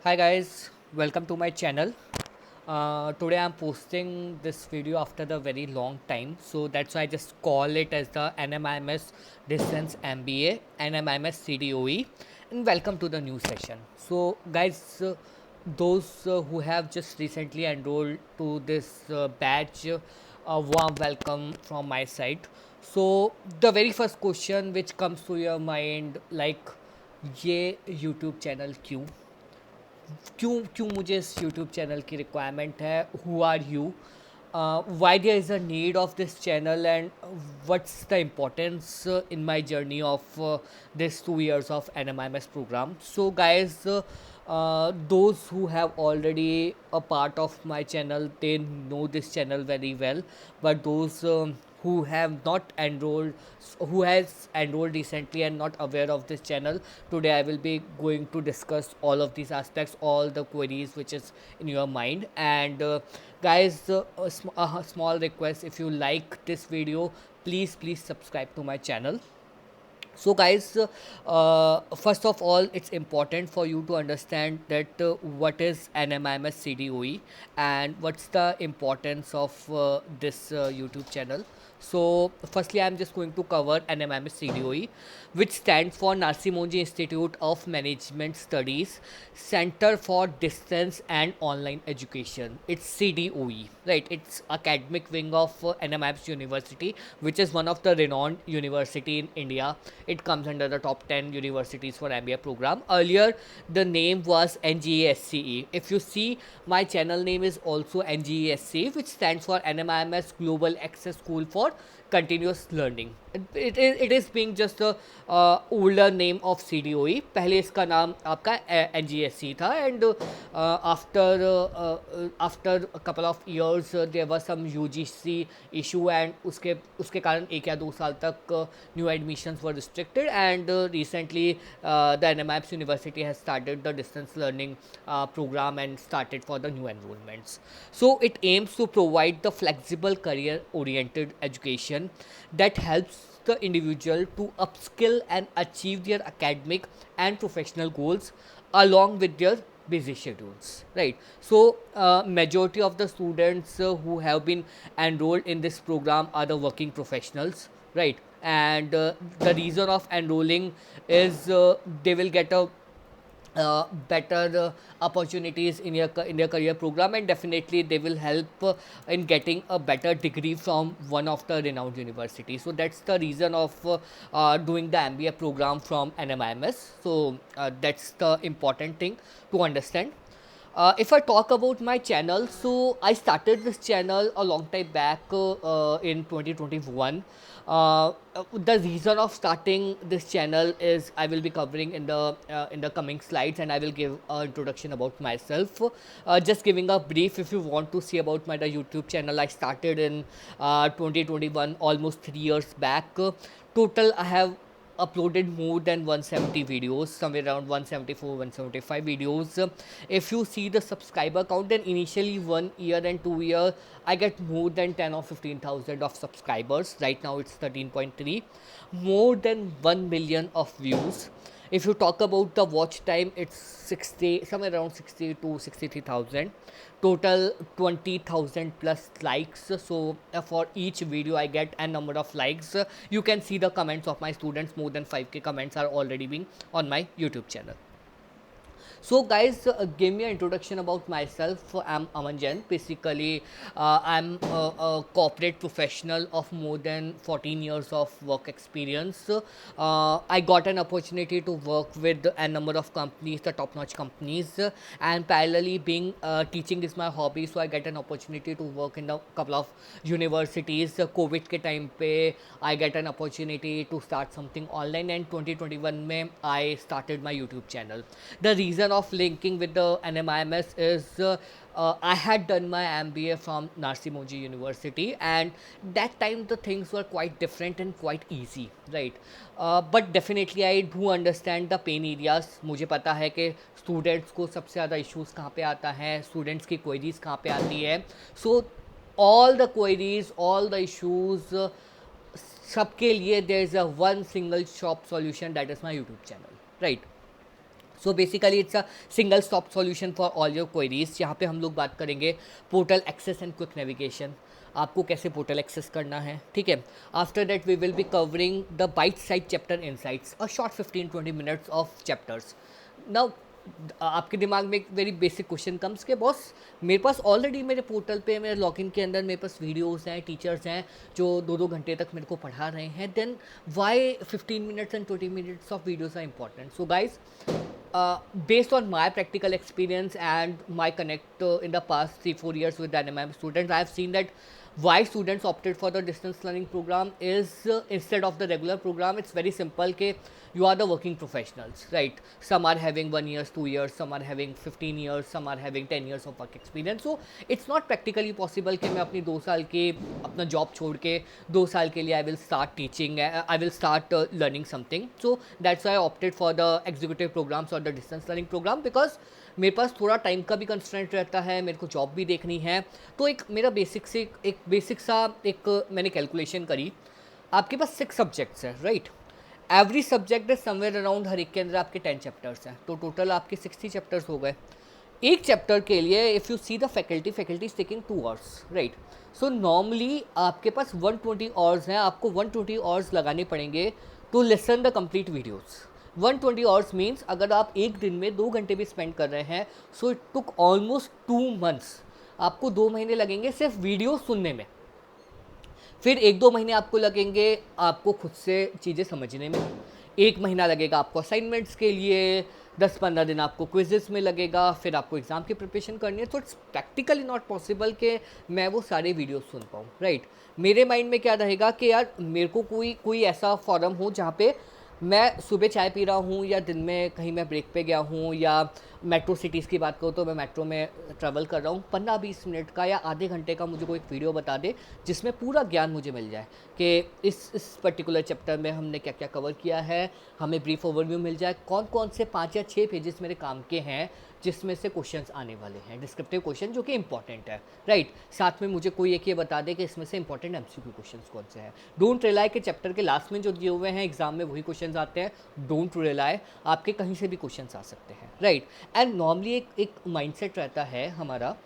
Hi guys, welcome to my channel. Today I'm posting this video after the very long time, so that's why I just call it as the NMIMS Distance MBA NMIMS CDOE, and welcome to the new session. So guys, those who have just recently enrolled to this batch, a warm welcome from my side. So the very first question which comes to your mind, like, ये YouTube channel क्यों क्यों क्यों मुझे इस YouTube channel की requirement है, who are you, why there is a need of this channel, and what's the importance in my journey of this 2 years of NMIMS program. So guys, those who have already a part of my channel, they know this channel very well, but those who have not enrolled, who has enrolled recently and not aware of this channel, today I will be going to discuss all of these aspects, all the queries which is in your mind. And guys, a small request, if you like this video, please subscribe to my channel. So guys, first of all, it's important for you to understand that what is NMIMS CDOE and what's the importance of this YouTube channel. So firstly, I'm just going to cover NMIMS CDOE, which stands for Narsi Monji Institute of Management Studies, Center for Distance and Online Education. It's CDOE, right? It's academic wing of NMIMS University, which is one of the renowned university in India. It comes under the top 10 universities for MBA program. Earlier, the name was NGESCE. If you see, my channel name is also NGESCE, which stands for NMIMS Global Access School for Continuous Learning. It is being just a older name of CDOE. पहले इसका नाम आपका NGSC था, and after a couple of years there was some UGC issue, and उसके कारण 1 या 2 साल तक new admissions were restricted, and recently the NMIMS University has started the distance learning program and started for the new enrollments. So it aims to provide the flexible career oriented education that helps the individual to upskill and achieve their academic and professional goals along with their busy schedules, right? So majority of the students who have been enrolled in this program are the working professionals, right? And the reason of enrolling is they will get a better opportunities in their career program, and definitely they will help in getting a better degree from one of the renowned universities. So that's the reason of doing the MBA program from NMIMS. So that's the important thing to understand. If I talk about my channel, so I started this channel a long time back in 2021. The reason of starting this channel is I will be covering in the coming slides, and I will give an introduction about myself. Just giving a brief, if you want to see about my the YouTube channel, I started in 2021, almost 3 years back. Total, I have uploaded more than 170 videos, somewhere around 174 175 videos. If you see the subscriber count, then initially 1 year and 2 year I get more than 10 or 15,000 of subscribers. Right now it's 13.3, more than 1 million of views. If you talk about the watch time, it's 60, somewhere around 60 to 63,000. Total 20,000 plus likes. So for each video I get a number of likes. You can see the comments of my students. More than 5k comments are already being on my YouTube channel. So guys, give me an introduction about myself. I'm Aman Jain. Basically, I'm a corporate professional of more than 14 years of work experience. I got an opportunity to work with a number of companies, the top-notch companies, and parallelly being teaching is my hobby, so I get an opportunity to work in a couple of universities. COVID के time पे I get an opportunity to start something online, and 2021 में I started my YouTube channel. The reason of linking with the NMIMS is I had done my MBA from Narsi Monji University, and that time the things were quite different and quite easy, right? But definitely I do understand the pain areas. मुझे पता है कि students को सबसे ज़्यादा issues कहाँ पे आता है, स्टूडेंट्स की क्वेरीज कहाँ पे आती है. सो all the queries, all the issues, सबके लिए there is a one single shop solution, that is my YouTube channel, right? So basically it's a single stop solution for all your queries. यहाँ पे हम लोग बात करेंगे portal access and quick navigation, आपको कैसे पोर्टल एक्सेस करना है, ठीक है। After that we will be covering the bite sized chapter insights, a short 15-20 minutes of chapters. Now आपके दिमाग में एक वेरी बेसिक क्वेश्चन कम्स के बॉस, मेरे पास ऑलरेडी मेरे पोर्टल पे मेरे लॉगिन के अंदर मेरे पास वीडियोस हैं, टीचर्स हैं जो 2-2 घंटे तक मेरे को पढ़ा रहे हैं, then why 15 minutes and 20 minutes of videos are important. So guys, based on my practical experience and my connect in the past 3-4 years with Dynamite students, I have seen that why students opted for the distance learning program is instead of the regular program. It's very simple कि you are the working professionals, right? Some are having 1 year, 2 years, some are having 15 years, some are having 10 years of work experience. So it's not practically possible कि मैं अपनी 2 साल के अपना job छोड़ के 2 साल के लिए I will start teaching, I will start learning something. So that's why I opted for the executive programs or the distance learning program, because मेरे पास थोड़ा टाइम का भी कंस्ट्रेंट रहता है, मेरे को जॉब भी देखनी है। तो एक मेरा बेसिक सा मैंने कैलकुलेशन करी। आपके पास 6 सब्जेक्ट्स हैं, right? Every subject is somewhere around, हर एक के अंदर आपके 10 चैप्टर्स हैं, तो टोटल आपके 60 चैप्टर्स हो गए। एक चैप्टर के लिए if you see the faculty is taking 2 hours, right? So normally आपके पास 120 आवर्स हैं, आपको 120 आवर्स लगाने पड़ेंगे to listen the complete videos. 120 hours means अगर आप एक दिन में 2 घंटे भी स्पेंड कर रहे हैं, so it took almost 2 months. आपको 2 महीने लगेंगे सिर्फ वीडियो सुनने में, फिर 1-2 महीने आपको लगेंगे आपको खुद से चीज़ें समझने में, 1 महीना लगेगा आपको असाइनमेंट्स के लिए, 10-15 दिन आपको क्विज़ेस में लगेगा, फिर आपको एग्ज़ाम की प्रिपरेशन करनी है। तो इट्स प्रैक्टिकली नॉट पॉसिबल कि मैं वो सारे वीडियो सुन पाऊँ, राइट? मेरे माइंड में क्या रहेगा कि यार मेरे को कोई ऐसा फॉरम हो जहाँ पे मैं सुबह चाय पी रहा हूँ, या दिन में कहीं मैं ब्रेक पे गया हूँ, या मेट्रो सिटीज़ की बात करूँ तो मैं मेट्रो में ट्रैवल कर रहा हूँ, 15-20 मिनट का या आधे घंटे का मुझे कोई एक वीडियो बता दे जिसमें पूरा ज्ञान मुझे मिल जाए कि इस पर्टिकुलर चैप्टर में हमने क्या क्या कवर किया है, हमें ब्रीफ ओवरव्यू मिल जाए, कौन कौन से 5 या 6 पेजेस मेरे काम के हैं जिसमें से क्वेश्चंस आने वाले हैं, डिस्क्रिप्टिव क्वेश्चन जो कि इंपॉर्टेंट है, राइट? साथ में मुझे कोई एक ये बता दे कि इसमें से इंपॉर्टेंट एमसीक्यू क्वेश्चंस कौन से हैं। डोंट रिलाई कि चैप्टर के लास्ट में जो दिए हुए हैं एग्जाम में वही क्वेश्चंस आते हैं, डोंट रिलाई, आपके कहीं से भी क्वेश्चंस आ सकते हैं, राइट? एंड नॉर्मली एक माइंडसेट रहता है हमारा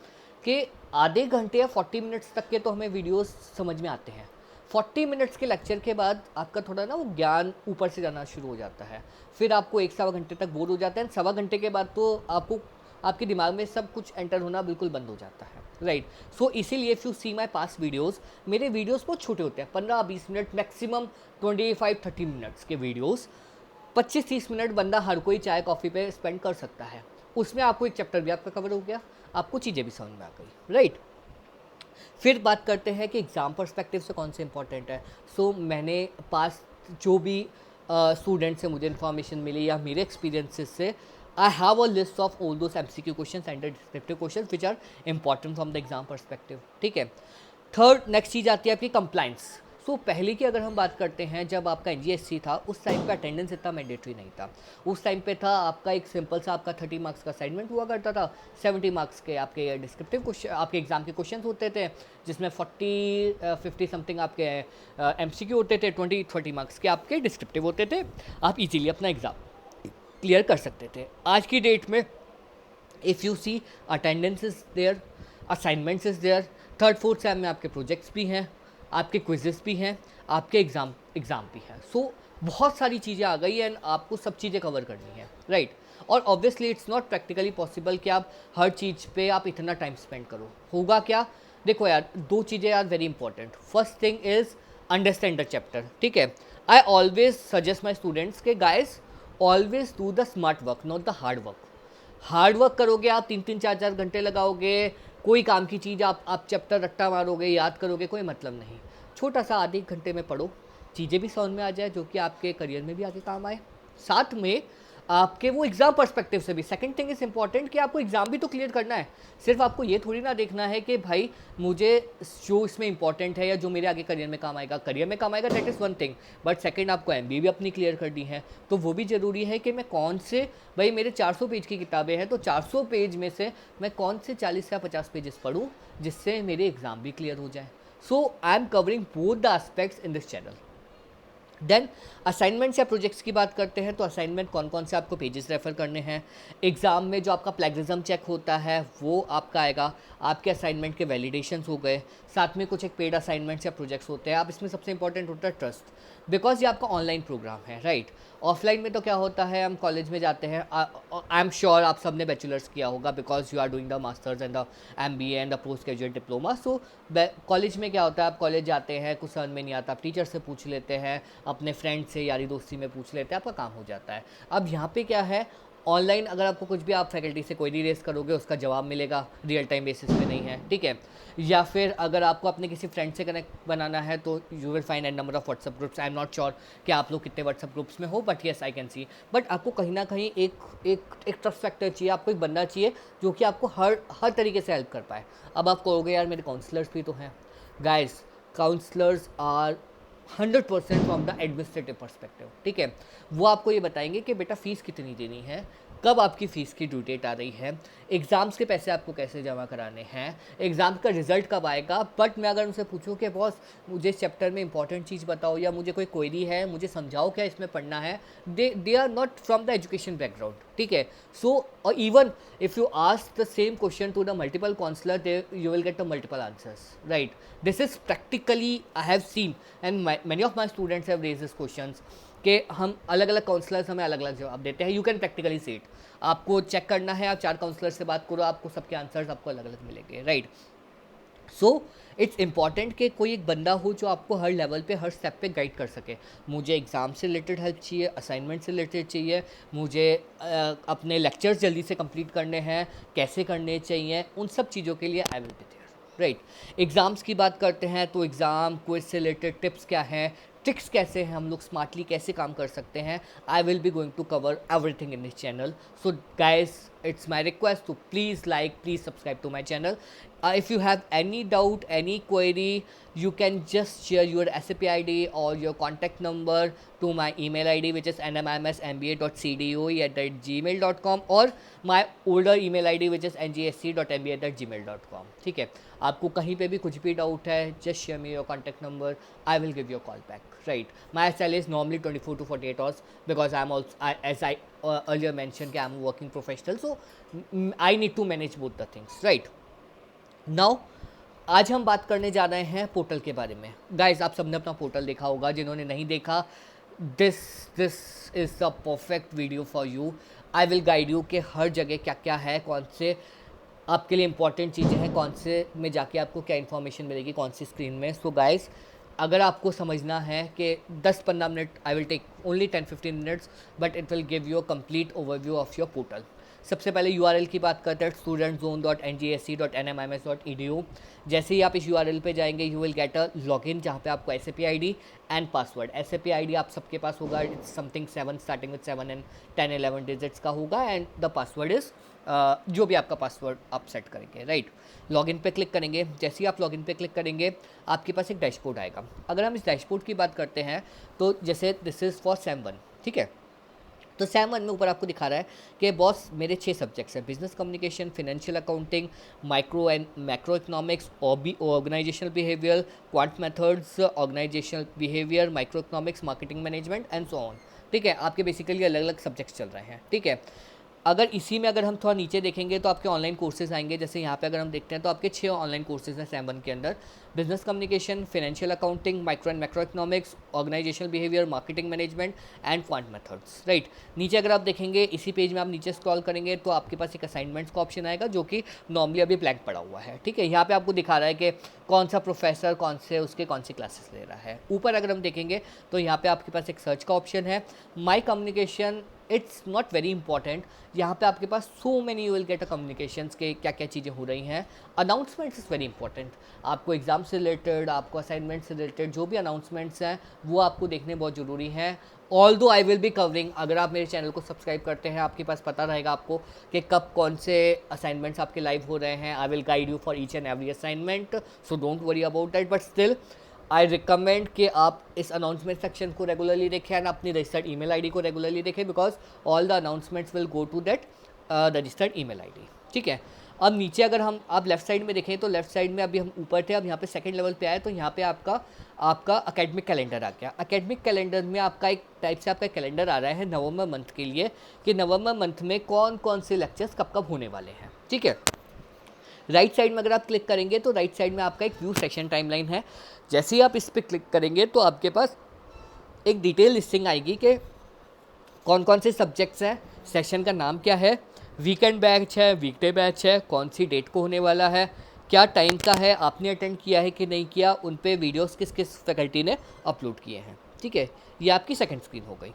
कि आधे घंटे या 40 मिनट्स तक के तो हमें वीडियोस समझ में आते हैं, 40 मिनट्स के लेक्चर के बाद आपका थोड़ा ना वो ज्ञान ऊपर से जाना शुरू हो जाता है, फिर आपको 1-1.25 घंटे तक बोर हो जाता है, 1.25 घंटे के बाद तो आपको आपके दिमाग में सब कुछ एंटर होना बिल्कुल बंद हो जाता है, राइट? सो इसीलिए if you see my past videos, मेरे वीडियोज़ बहुत छोटे होते हैं, 15-20 मिनट मैक्सिमम, 25-30 मिनट्स के वीडियोज़, 25-30 मिनट बंदा हर कोई चाय कॉफ़ी पे स्पेंड कर सकता है, उसमें आपको एक चैप्टर भी आपका कवर हो गया, आपको चीज़ें भी समझ में आ गई, राइट? फिर बात करते हैं कि एग्ज़ाम पर्सपेक्टिव से कौन से इंपॉर्टेंट है। सो मैंने पास जो भी स्टूडेंट से मुझे इन्फॉर्मेशन मिली या मेरे एक्सपीरियंसेस से, I have a list of all those MCQ questions and descriptive questions which are important from the exam perspective, ठीक है। थर्ड नेक्स्ट चीज़ आती है आपकी कंप्लाइंस। सो पहले की अगर हम बात करते हैं, जब आपका एनजीएससी था उस टाइम पे अटेंडेंस इतना मैंडेटरी नहीं था, उस टाइम पे था आपका एक सिंपल सा आपका 30 मार्क्स का असाइनमेंट हुआ करता था, 70 मार्क्स के आपके डिस्क्रिप्टिव क्वेश्चन आपके एग्जाम के क्वेश्चंस होते थे, जिसमें 40-50 समथिंग आपके एमसीक्यू होते थे, 20-30 मार्क्स के आपके डिस्क्रिप्टिव होते थे, आप इजीली अपना एग्ज़ाम क्लियर कर सकते थे। आज की डेट में if you see attendance is there, assignments is there, 3rd-4th sem में आपके प्रोजेक्ट्स भी हैं, आपके क्विजेस भी हैं, आपके एग्ज़ाम भी हैं। सो बहुत सारी चीज़ें आ गई एंड आपको सब चीज़ें कवर करनी है, राइट? और obviously it's not practically possible कि आप हर चीज़ पे आप इतना टाइम स्पेंड करो। होगा क्या, देखो यार 2 चीज़ें यार very important. First thing is understand the chapter, ठीक है। I always suggest my students के guys always do the smart work not the hard work. Hard work करोगे आप 3-3 4-4 घंटे लगाओगे, कोई काम की चीज़ आप चैप्टर रट्टा मारोगे, याद करोगे, कोई मतलब नहीं। छोटा सा आधे घंटे में पढ़ो, चीज़ें भी समझ में आ जाए जो कि आपके करियर में भी आगे काम आए, साथ में आपके वो एग्ज़ाम पर्सपेक्टिव से भी। सेकंड थिंग इज़ इंपॉर्टेंट कि आपको एग्ज़ाम भी तो क्लियर करना है, सिर्फ आपको ये थोड़ी ना देखना है कि भाई मुझे जो इसमें इंपॉर्टेंट है या जो मेरे आगे करियर में काम आएगा, that is one thing, but second आपको एमबीए भी अपनी क्लियर करनी है, तो वो भी ज़रूरी है कि मैं कौन से, भाई मेरे 400 पेज की किताबें हैं, तो 400 पेज में से मैं कौन से 40 या 50 पेजेस पढूँ जिससे मेरे एग्ज़ाम भी क्लियर हो जाए। So I am covering both the aspects in this channel. Then assignments या प्रोजेक्ट्स की बात करते हैं तो असाइनमेंट कौन कौन से आपको पेजेस रेफर करने हैं। एग्ज़ाम में जो आपका प्लेगरिज्म चेक होता है वो आपका आएगा। आपके असाइनमेंट के वैलिडेशंस हो गए, साथ में कुछ एक पेड असाइनमेंट्स या प्रोजेक्ट्स होते हैं। आप इसमें सबसे इंपॉर्टेंट होता है ट्रस्ट, बिकॉज ये आपका ऑनलाइन प्रोग्राम है, राइट। ऑफलाइन में तो क्या होता है, हम कॉलेज में जाते हैं, आई एम श्योर आप सब ने बैचलर्स किया होगा because you are doing the masters and the MBA and the post graduate diploma. So college में क्या होता है, आप कॉलेज जाते हैं, कुछ समझ में नहीं आता, आप टीचर से पूछ लेते हैं, अपने फ्रेंड से यारी दोस्ती में पूछ लेते हैं, आपका काम हो जाता है। अब यहाँ पे क्या है, ऑनलाइन अगर आपको कुछ भी आप फैकल्टी से कोई रेस करोगे उसका जवाब मिलेगा, रियल टाइम बेसिस पे नहीं है, ठीक है। या फिर अगर आपको अपने किसी फ्रेंड से कनेक्ट बनाना है तो you will find an number of WhatsApp groups. I am not sure कि आप लोग कितने व्हाट्सएप ग्रुप्स में हो, but yes I can see. But आपको कहीं ना कहीं एक ट्रस्ट फैक्टर चाहिए, आपको एक बंदा चाहिए जो कि आपको हर तरीके से हेल्प कर पाए। अब आप कहोगे यार मेरे काउंसलर्स भी तो हैं। Guys, counsellors are 100% from the administrative perspective, ठीक है। वो आपको ये बताएंगे कि बेटा फ़ीस कितनी देनी है, कब आपकी फ़ीस की ड्यू डेट आ रही है, एग्ज़ाम्स के पैसे आपको कैसे जमा कराने हैं, एग्ज़ाम का रिजल्ट कब आएगा। बट मैं अगर उनसे पूछूं कि बॉस मुझे इस चैप्टर में इंपॉर्टेंट चीज़ बताओ या मुझे कोई क्वेरी है, मुझे समझाओ क्या इसमें पढ़ना है, they are not from the education background, ठीक है। सो और even if you ask the same question to the multiple counsellor, they you will get the multiple answers, right. This is practically I have seen and many of my students have raise this questions कि हम अलग अलग counsellors हमें अलग अलग जवाब देते हैं। You can practically see it. आपको चेक करना है, आप 4 काउंसलर से बात करो, आपको सबके आंसर्स आपको अलग अलग मिलेंगे, राइट। सो इट्स इंपॉर्टेंट कि कोई एक बंदा हो जो आपको हर लेवल पे हर स्टेप पे गाइड कर सके। मुझे एग्ज़ाम से रिलेटेड हेल्प चाहिए, असाइनमेंट से रिलेटेड चाहिए, मुझे अपने लेक्चर्स जल्दी से कंप्लीट करने हैं, कैसे करने चाहिए, उन सब चीज़ों के लिए I will be there, right. Exams की बात करते हैं तो एग्ज़ाम क्विज से रिलेटेड टिप्स क्या हैं, ट्रिक्स कैसे हैं, हम लोग स्मार्टली कैसे काम कर सकते हैं, I will be going to cover everything in this channel. So guys, it's my request to please like, please subscribe to my channel. If you have any doubt, any query, you can just share your SAP ID or your contact number to my email ID, which is nmmsmba.cdoe@gmail.com, or my older email ID, which is ngsc.mba@gmail.com, ठीक है। आपको कहीं पे भी कुछ भी doubt है, just share me your contact number, I will give you a call back, right। My SL is normally 24 to 48 hours because I'm also, as I earlier mentioned कि I'm a working professional, so I need to manage both the things, right। now आज हम बात करने जा रहे हैं portal के बारे में। गाइज, आप सबने अपना पोर्टल देखा होगा, जिन्होंने नहीं देखा, this is a perfect video for you. I will guide you कि हर जगह क्या क्या है, कौन से आपके लिए इंपॉर्टेंट चीज़ें हैं, कौन से में जाके आपको क्या इन्फॉर्मेशन मिलेगी, कौन सी स्क्रीन में। सो गाइज, अगर आपको समझना है कि 10-15 minute, I will take only 10-15 minutes, but it will give you a complete overview of your portal. सबसे पहले URL की बात करते हैं, studentzone.ngsc.nmms.edu। जैसे ही आप इस URL पे जाएंगे, you will get a login जहाँ पे आपको SAP ID and password, SAP ID आप सबके पास होगा, it's something 7 starting with 7 and 10-11 digits का होगा, एंड द पासवर्ड इज़ जो भी आपका पासवर्ड आप सेट करेंगे, राइट। लॉगिन पे क्लिक करेंगे। जैसे ही आप लॉगिन पे क्लिक करेंगे, आपके पास एक डैशबोर्ड आएगा। अगर हम इस डैशबोर्ड की बात करते हैं तो जैसे दिस इज़ फॉर SAM 1, ठीक है। तो SAM 1 में ऊपर आपको दिखा रहा है कि बॉस मेरे 6 सब्जेक्ट्स हैं, business communication, financial accounting, micro and macro economics, organisational behaviour, quant methods, organisational behaviour, micro economics, marketing management and so on, ठीक है। आपके बेसिकली अलग अलग सब्जेक्ट्स चल रहे हैं, ठीक है। अगर इसी में अगर हम थोड़ा नीचे देखेंगे तो आपके ऑनलाइन कोर्सेज आएंगे। जैसे यहाँ पे अगर हम देखते हैं तो आपके 6 ऑनलाइन कोर्सेज हैं SAM 1 के अंदर, business communication, financial accounting, micro and macro economics, organisational behaviour, marketing management and quant methods, right. नीचे अगर आप देखेंगे, इसी पेज में आप नीचे स्क्रॉल करेंगे तो आपके पास एक असाइनमेंट्स का ऑप्शन आएगा जो कि नॉर्मली अभी ब्लैंक पड़ा हुआ है, ठीक है। यहाँ पे आपको दिखा रहा है कि कौन सा प्रोफेसर कौन से क्लासेस ले रहा है। ऊपर अगर हम देखेंगे तो यहाँ पे आपके पास एक सर्च का ऑप्शन है, my communication, it's not very important. यहाँ पे आपके पास so many you will get a communications के क्या क्या चीज़ें हो रही हैं। Announcements is very important. आपको एग्ज़ाम से रिलेटेड, आपको असाइनमेंट से रिलेटेड जो भी अनाउंसमेंट्स हैं वो आपको देखने बहुत ज़रूरी हैं। ऑल दो आई विल बी कवरिंग, अगर आप मेरे चैनल को सब्सक्राइब करते हैं आपके पास पता रहेगा आपको कि कब कौन से असाइनमेंट्स आपके लाइव हो रहे हैं। I will guide you for each and every assignment, so don't worry about that, but still I recommend कि आप इस अनाउंसमेंट सेक्शन को रेगुलरली देखें एंड अपनी रजिस्टर्ड ईमेल आईडी को रेगुलरली देखें, because all the announcements will go to that registered email ID. ठीक है, अब नीचे अगर हम आप लेफ्ट साइड में देखें तो लेफ्ट साइड में अभी हम ऊपर थे, अब यहाँ पे सेकंड लेवल पे आए तो यहाँ पे आपका अकेडमिक कैलेंडर आ गया। अकेडमिक कैलेंडर में आपका एक टाइप से आपका कैलेंडर आ रहा है नवंबर मंथ के लिए कि नवंबर मंथ में कौन कौन से लेक्चर्स कब कब होने वाले हैं। ठीक है, राइट साइड में अगर आप क्लिक करेंगे तो राइट साइड में आपका एक व्यू सेशन टाइमलाइन है। जैसे ही आप इस पर क्लिक करेंगे तो आपके पास एक डिटेल लिस्टिंग आएगी कि कौन कौन से सब्जेक्ट्स हैं, सेशन का नाम क्या है, वीकेंड बैच है, वीकडे बैच है, कौन सी डेट को होने वाला है, क्या टाइम का है, आपने अटेंड किया है कि नहीं किया, उन पे वीडियोस किस किस फैकल्टी ने अपलोड किए हैं। ठीक है, ये आपकी सेकंड स्क्रीन हो गई।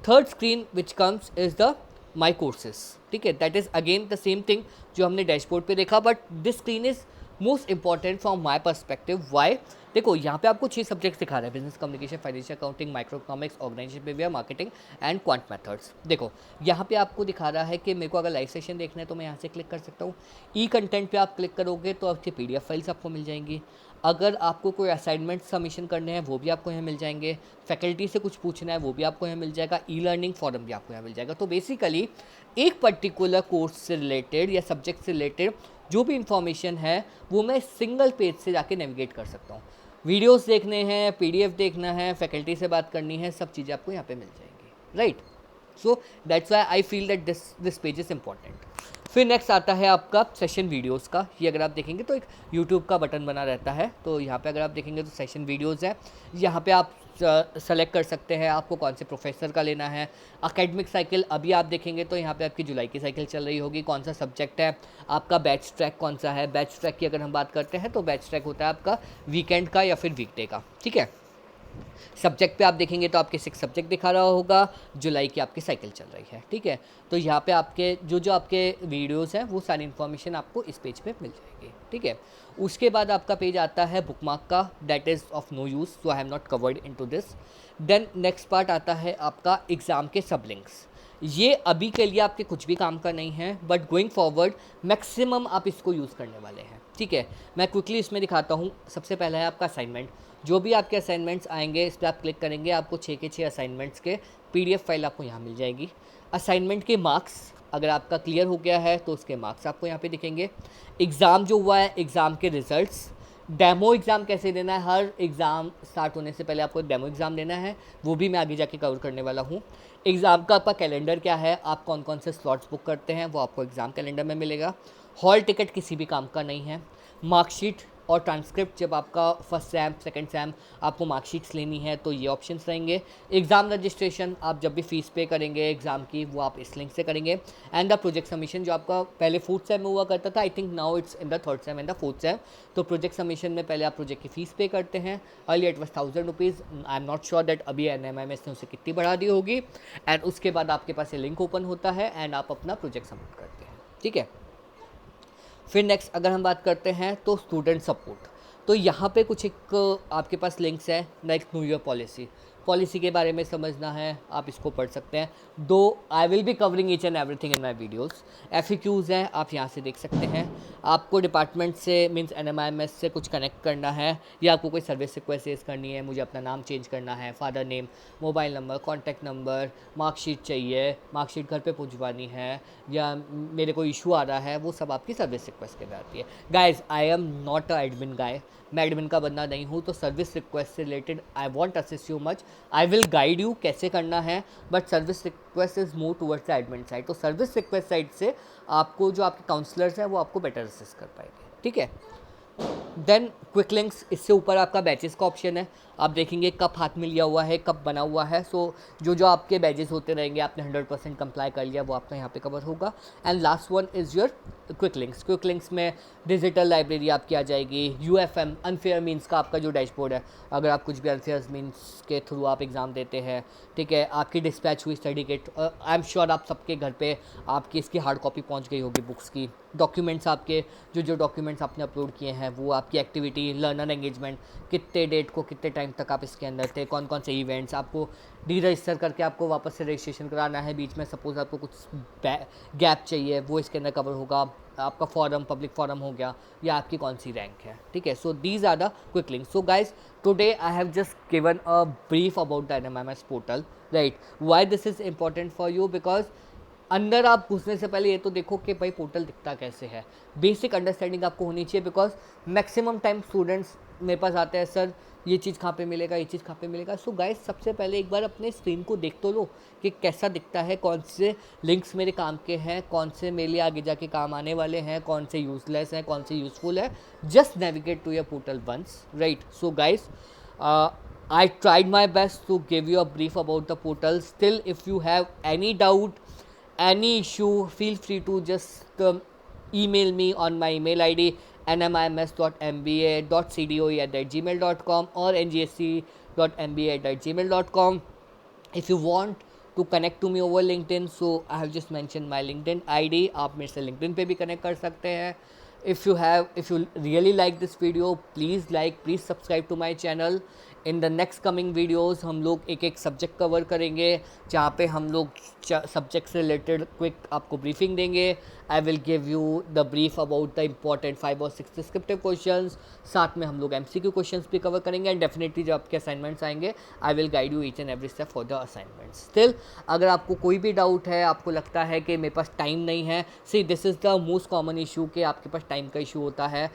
Third screen which comes is the my courses. ठीक है, that is again the same thing जो हमने डैशबोर्ड पे देखा, but this screen is most important from my perspective. Why? देखो यहाँ पे आपको 6 सब्जेक्ट्स दिखा रहा है, business communication, financial accounting, micro economics, organisation behaviour, marketing and quant methods. देखो यहाँ पे आपको दिखा रहा है कि मेरे को अगर लाइव सेशन देखना है तो मैं यहाँ से क्लिक कर सकता हूँ। ई कंटेंट पे आप क्लिक करोगे तो आपकी PDF फाइल्स आपको मिल जाएंगी। अगर आपको कोई असाइनमेंट सबमिशन करने हैं वो भी आपको यहाँ मिल जाएंगे। फैकल्टी से कुछ पूछना है वो भी आपको यहाँ मिल जाएगा। ई लर्निंग फॉरम भी आपको यहाँ मिल जाएगा। तो बेसिकली एक पर्टिकुलर कोर्स से रिलेटेड या सब्जेक्ट से रिलेटेड जो भी इंफॉर्मेशन है वो मैं सिंगल पेज से जाके नेविगेट कर सकता हूँ। वीडियोस देखने हैं, PDF देखना है, फैकल्टी से बात करनी है, सब चीज़ें आपको यहाँ पे मिल जाएंगी, right. So that's why I feel that this page is important. फिर नेक्स्ट आता है आपका सेशन वीडियोस का। ये अगर आप देखेंगे तो एक यूट्यूब का बटन बना रहता है, तो यहाँ पे अगर आप देखेंगे तो सेशन वीडियोस है। यहाँ पे आप सेलेक्ट कर सकते हैं आपको कौन से प्रोफेसर का लेना है। एकेडमिक साइकिल अभी आप देखेंगे तो यहाँ पे आपकी जुलाई की साइकिल चल रही होगी, कौन सा सब्जेक्ट है, आपका बैच ट्रैक कौन सा है। बैच ट्रैक की अगर हम बात करते हैं तो बैच ट्रैक होता है आपका वीकेंड का या फिर वीकडे का। ठीक है, सब्जेक्ट पे आप देखेंगे तो आपके 6 सब्जेक्ट दिखा रहा होगा, जुलाई की आपकी साइकिल चल रही है। ठीक है, तो यहाँ पे आपके जो आपके वीडियोस हैं वो सारी इन्फॉर्मेशन आपको इस पेज पे मिल जाएगी। ठीक है, उसके बाद आपका पेज आता है बुकमार्क का, that is of no use, so I am not covered into this. Then next part आता है आपका एग्ज़ाम के सब लिंक्स। ये अभी के लिए आपके कुछ भी काम का नहीं है, बट गोइंग फॉरवर्ड मैक्सिमम आप इसको यूज़ करने वाले हैं। ठीक है, मैं क्विकली इसमें दिखाता हूँ। सबसे पहला है आपका असाइनमेंट। जो भी आपके असाइनमेंट्स आएंगे इस पर आप क्लिक करेंगे, आपको 6 के 6 असाइनमेंट्स के PDF फाइल आपको यहाँ मिल जाएगी। असाइनमेंट के मार्क्स, अगर आपका क्लियर हो गया है तो उसके मार्क्स आपको यहाँ पे दिखेंगे। एग्ज़ाम जो हुआ है, एग्ज़ाम के रिजल्ट्स, डेमो एग्ज़ाम कैसे देना है, हर एग्ज़ाम स्टार्ट होने से पहले आपको एक डेमो एग्ज़ाम देना है, वो भी मैं आगे जाके कवर करने वाला हूँ। एग्ज़ाम का आपका कैलेंडर क्या है, आप कौन कौन से स्लॉट्स बुक करते हैं वो आपको एग्ज़ाम कैलेंडर में मिलेगा। हॉल टिकट किसी भी काम का नहीं है। मार्कशीट और ट्रांसक्रिप्ट, जब आपका फर्स्ट सैम सेकंड सैम आपको मार्कशीट्स लेनी है तो ये ऑप्शंस रहेंगे। एग्ज़ाम रजिस्ट्रेशन, आप जब भी फ़ीस पे करेंगे एग्ज़ाम की वो आप इस लिंक से करेंगे। एंड द प्रोजेक्ट सबमिशन, जो आपका पहले 4th सैम में हुआ करता था, I think now it's in the 3rd Sam and the 4th Sam. तो प्रोजेक्ट सबमिशन में पहले आप प्रोजेक्ट की फ़ीस पे करते हैं। Earlier it was 1000 rupees, I am not sure that अभी NMIMS ने उसे कितनी बढ़ा दी होगी। एंड उसके बाद आपके पास ये लिंक ओपन होता है एंड आप अपना प्रोजेक्ट सबमिट करते हैं। ठीक है, फिर नेक्स्ट अगर हम बात करते हैं तो स्टूडेंट सपोर्ट। तो यहाँ पे कुछ एक आपके पास लिंक्स है, लाइक न्यू ईयर पॉलिसी के बारे में समझना है आप इसको पढ़ सकते हैं। दो आई will be covering each and everything in my videos. FAQs हैं, आप यहाँ से देख सकते हैं। आपको डिपार्टमेंट से मीन्स NMIMS से कुछ कनेक्ट करना है या आपको कोई सर्विस रिक्वेस्ट रेज करनी है, मुझे अपना नाम चेंज करना है, father name, mobile number, contact number, marksheet चाहिए, मार्कशीट घर पे पहुँचवानी है, या मेरे को इशू आ रहा है, वो सब आपकी सर्विस रिक्वेस्ट के लिए आती है। Guys, I am not a admin guy, मैं एडमिन का बंदा नहीं हूँ, तो सर्विस रिक्वेस्ट से related I want assist you much. I will guide you कैसे करना है, but service request is move towards the admin side. तो सर्विस रिक्वेस्ट साइड से आपको जो आपके काउंसलर्स हैं वो आपको बेटर असिस्ट कर पाएंगे। ठीक है, देन क्विक लिंक्स, इससे ऊपर आपका बैचेस का ऑप्शन है। आप देखेंगे कब हाथ में लिया हुआ है, कब बना हुआ है। सो जो आपके बैचेस होते रहेंगे, आपने 100% कंप्लाई कर लिया, वो आपका यहाँ पे कवर होगा। And last one is your quick links में डिजिटल लाइब्रेरी आपकी आ जाएगी। UFM अनफेयर मीन्स का आपका जो डैशबोर्ड है, अगर आप कुछ भी अनफेयर मीन्स के थ्रू आप एग्ज़ाम देते हैं, ठीक है, आपकी डिस्पैच हुई study kit, I am sure आप सबके घर पे आपकी इसकी हार्ड कॉपी पहुंच गई होगी बुक्स की। डॉक्यूमेंट्स आपके जो डॉक्यूमेंट्स आपने अपलोड किए हैं, वो आपकी एक्टिविटी, लर्नर एंगेजमेंट, कितने डेट को कितने टाइम तक आप इसके अंदर थे, कौन कौन से इवेंट्स, आपको रजिस्टर करके आपको वापस से रजिस्ट्रेशन कराना है, बीच में सपोज आपको कुछ गैप चाहिए, वो इसके अंदर कवर होगा। आपका फॉरम, पब्लिक फॉरम हो गया, या आपकी कौन सी रैंक है। ठीक है, so these are the quick links. So guys, today I have just given a brief about the NMIMS portal, right. Why this is important for you, because अंदर आप घुसने से पहले ये तो देखो कि भाई पोर्टल दिखता कैसे है, बेसिक अंडरस्टैंडिंग आपको होनी चाहिए। बिकॉज मैक्सिमम टाइम स्टूडेंट्स मेरे पास आते हैं, सर ये चीज़ कहाँ पे मिलेगा, ये चीज़ कहाँ पे मिलेगा। सो गाइस सबसे पहले एक बार अपने स्क्रीन को देख तो लो कि कैसा दिखता है, कौन से लिंक्स मेरे काम के हैं, कौन से मेरे लिए आगे जाके काम आने वाले हैं, कौन से यूजलेस हैं, कौन से यूजफुल है। Just navigate to your portal once, right. So guys I tried my best to give you a brief about the portal. Still, if you have any doubt, any issue, feel free to just email me on my email ID nmims.mba.cdoe@gmail.com or ngsc.mba@gmail.com. If you want to connect to me over LinkedIn, so I have just mentioned my LinkedIn ID, आप मेरे से LinkedIn पे भी connect कर सकते हैं. If you really like this video, please like, please subscribe to my channel. In the next coming videos हम लोग एक एक सब्जेक्ट कवर करेंगे, जहाँ पे हम लोग सब्जेक्ट से रिलेटेड क्विक आपको ब्रीफिंग देंगे. I will give you the brief about the important 5 और 6 डिस्क्रिप्टिव क्वेश्चंस. साथ में हम लोग MCQ क्वेश्चंस भी कवर करेंगे. एंड डेफिनेटली जब आपके असाइनमेंट्स आएंगे, आई will guide you each and every step for the assignments. Still अगर आपको कोई भी डाउट है, आपको लगता है कि मेरे पास टाइम नहीं है, see this is the most common issue कि आपके पास टाइम का इशू होता है.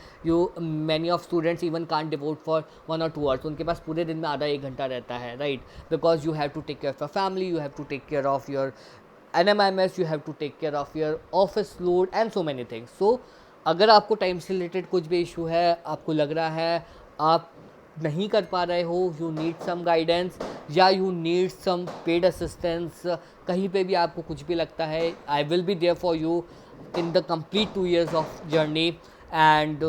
Many of students even can't devote for 1 और 2 आवर्स. उनके पास पूरे दिन में आधा 1 घंटा रहता है, right. Because you have to take care of your family, you have to take care of your NMIMS, you have to take care of your office load and so many things. So अगर आपको time से related कुछ भी issue है, आपको लग रहा है आप नहीं कर पा रहे हो, यू नीड सम गाइडेंस या you need some paid assistance, कहीं पे भी आपको कुछ भी लगता है, I will be there for you in the complete 2 years of journey. And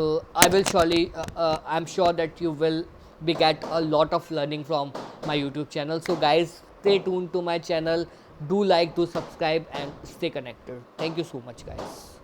I'm sure that you will be get a lot of learning from my YouTube channel. So guys, stay tuned to my channel, do like, do subscribe and stay connected. Thank you so much guys.